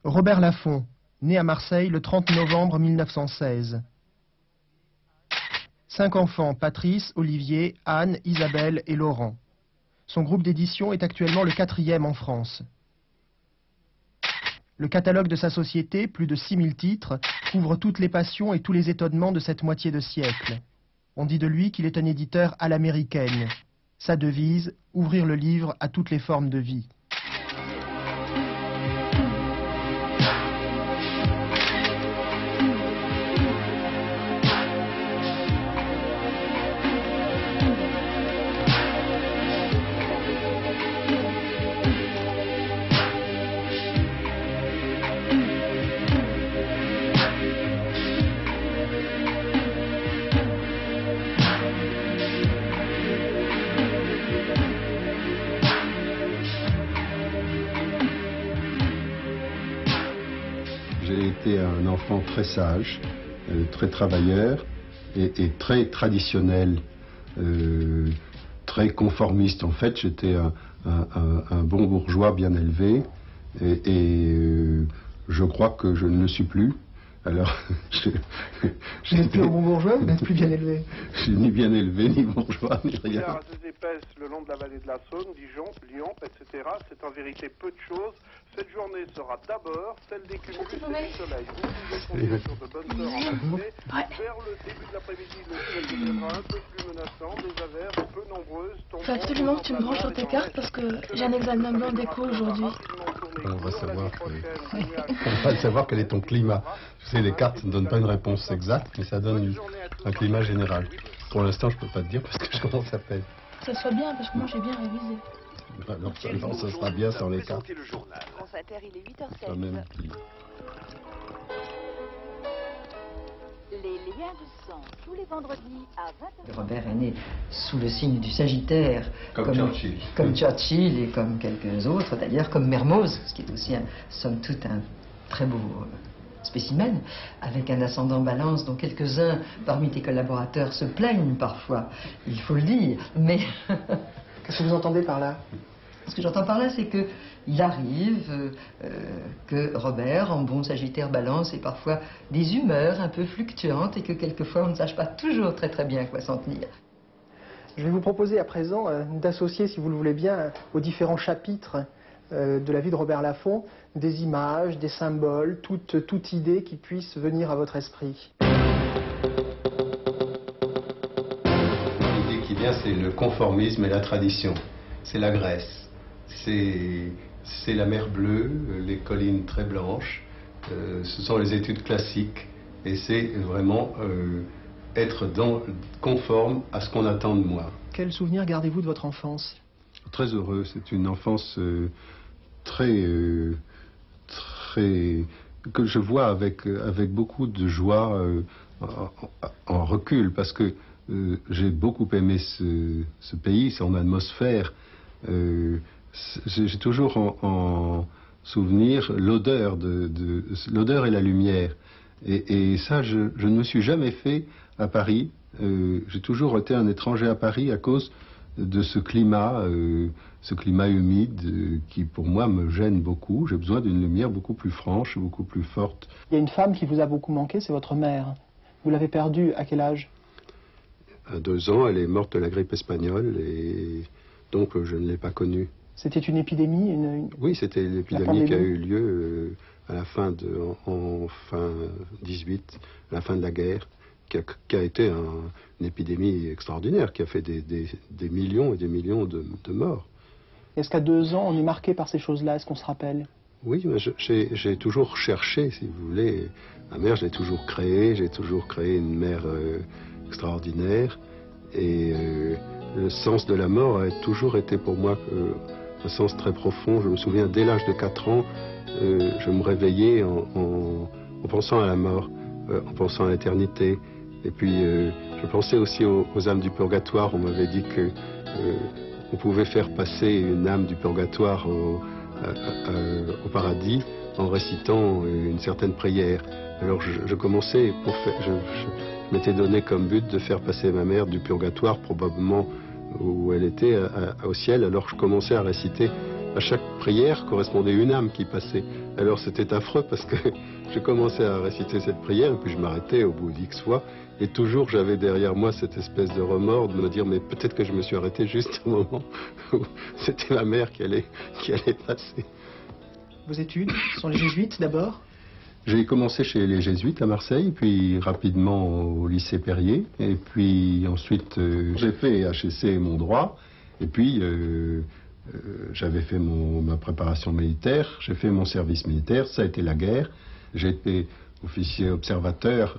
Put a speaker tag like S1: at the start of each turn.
S1: Robert Laffont, né à Marseille le 30 novembre 1916. 5 enfants, Patrice, Olivier, Anne, Isabelle et Laurent. Son groupe d'édition est actuellement le 4e en France. Le catalogue de sa société, plus de 6000 titres, couvre toutes les passions et tous les étonnements de cette moitié de siècle. On dit de lui qu'il est un éditeur à l'américaine. Sa devise, ouvrir le livre à toutes les formes de vie.
S2: J'ai été un enfant très sage, très travailleur et très traditionnel, très conformiste. En fait, j'étais un bon bourgeois bien élevé et je crois que je ne le suis plus. Alors,
S1: Vous n'êtes plus un bon bourgeois, vous n'êtes plus bien élevé.
S2: Je suis ni bien élevé, ni bourgeois, ni rien.
S3: Assez épaisse le long de la vallée de la Saône, Dijon, Lyon, etc. C'est en vérité peu de choses. Cette journée sera d'abord celle des cumulus et du soleil. Vous pouvez compter sur de bonnes heures en matinée. Vers le début de l'après-midi, le ciel deviendra un peu plus menaçant, des averses peu nombreuses.
S4: Il faut absolument que tu me branches sur tes cartes parce que j'ai un examen blanc d'écho aujourd'hui.
S2: On va savoir quel est ton climat. Tu sais, les cartes ne donnent pas une réponse exacte, mais ça donne un climat général. Pour l'instant, je ne peux pas te dire parce que je commence à peine.
S4: Que ça soit bien parce que moi j'ai bien révisé.
S2: Alors, non, ce sera bien sans les cartes.
S5: France Inter, il est 8h16.
S2: Quand même.
S5: Les liens du sang, tous les vendredis à 20h.
S6: Robert est né sous le signe du Sagittaire.
S2: Comme Churchill.
S6: Comme Churchill et comme quelques autres, d'ailleurs comme Mermoz, ce qui est aussi, somme toute, un très beau spécimen, avec un ascendant balance dont quelques-uns parmi tes collaborateurs se plaignent parfois, il faut le dire, mais...
S1: Qu'est-ce que vous entendez par là?
S6: Ce que j'entends par là, c'est que il arrive que Robert, en bon Sagittaire balance, ait parfois des humeurs un peu fluctuantes et que quelquefois on ne sache pas toujours très très bien à quoi s'en tenir.
S1: Je vais vous proposer à présent d'associer, si vous le voulez bien, aux différents chapitres de la vie de Robert Laffont, des images, des symboles, toute idée qui puisse venir à votre esprit.
S2: L'idée qui vient, c'est le conformisme et la tradition. C'est la Grèce. C'est la mer bleue, les collines très blanches. Ce sont les études classiques. Et c'est vraiment être conforme à ce qu'on attend de moi.
S1: Quel souvenir gardez-vous de votre enfance?
S2: Très heureux. C'est une enfance très que je vois avec beaucoup de joie en recul, parce que j'ai beaucoup aimé ce pays, son atmosphère. J'ai toujours en souvenir l'odeur l'odeur et la lumière. Et ça, je ne me suis jamais fait à Paris. J'ai toujours été un étranger à Paris à cause de ce climat humide qui pour moi me gêne beaucoup. J'ai besoin d'une lumière beaucoup plus franche, beaucoup plus forte.
S1: Il y a une femme qui vous a beaucoup manqué, c'est votre mère. Vous l'avez perdue à quel âge?
S2: À 2 ans, elle est morte de la grippe espagnole et donc je ne l'ai pas connue.
S1: C'était une épidémie
S2: Oui, c'était l'épidémie qui a eu lieu à la fin en fin 18, à la fin de la guerre, qui a été une épidémie extraordinaire, qui a fait des millions et des millions de morts.
S1: Est-ce qu'à 2 ans, on est marqué par ces choses-là? Est-ce qu'on se rappelle?
S2: Oui, j'ai toujours cherché, si vous voulez. Ma mère, j'ai toujours créé une mère extraordinaire. Et le sens de la mort a toujours été pour moi un sens très profond. Je me souviens, dès l'âge de 4 ans, je me réveillais en pensant à la mort, en pensant à l'éternité. Et puis, je pensais aussi aux âmes du purgatoire. On m'avait dit que on pouvait faire passer une âme du purgatoire au paradis en récitant une certaine prière. Alors, je commençais, je m'étais donné comme but de faire passer ma mère du purgatoire, probablement où elle était, au ciel. Alors, je commençais à réciter à chaque prière correspondait une âme qui passait. Alors c'était affreux parce que je commençais à réciter cette prière et puis je m'arrêtais au bout d'X fois. Et toujours j'avais derrière moi cette espèce de remords de me dire mais peut-être que je me suis arrêté juste au moment où c'était ma mère qui allait passer.
S1: Vos études sont les jésuites d'abord?
S2: J'ai commencé chez les jésuites à Marseille, puis rapidement au lycée Perrier, et puis ensuite j'ai fait HEC mon droit, et puis j'avais fait ma préparation militaire, j'ai fait mon service militaire, ça a été la guerre, j'ai été officier observateur.